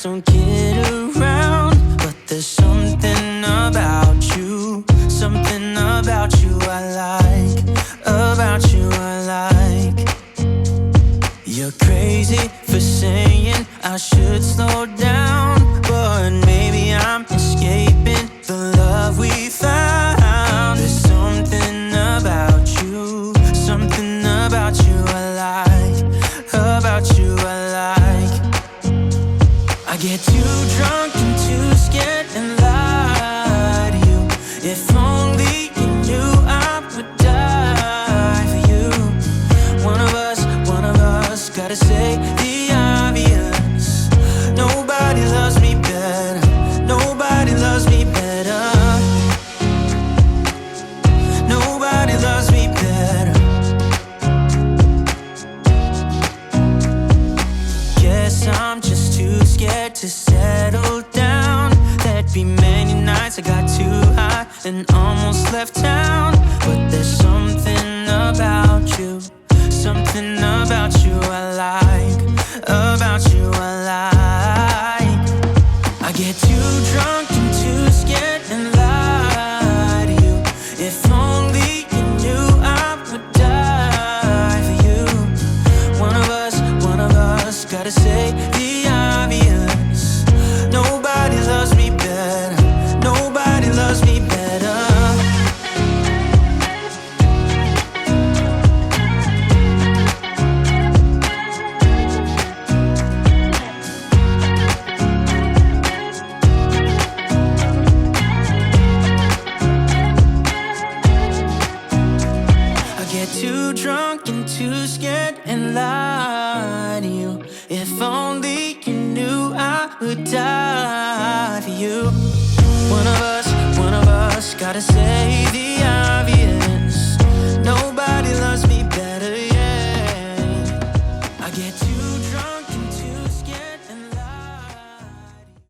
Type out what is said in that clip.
don't get around, but there's something about you, something about you I like, about you I like. You're crazy for saying I should slow down, but maybe I'm escaping the love we found. There's something about you, something about you I like, about you I like. I get too drunk and too scared and lie to you. If only you knew I would die for you. One of us, gotta say the obvious. Nobody loves me better, nobody loves me better. Nobody loves me better. Guess I'm just too scared to settle down. There'd be many nights I got too high and almost left town. But there's something about you, something about you I like, about you I like. I get too drunk and too scared and lie to you. If only you knew I would die for you. One of us, gotta say the obvious. Nobody loves me better, nobody loves me better. I get too drunk and too scared and lie to you. If only you knew I would die for you. One of us, gotta say the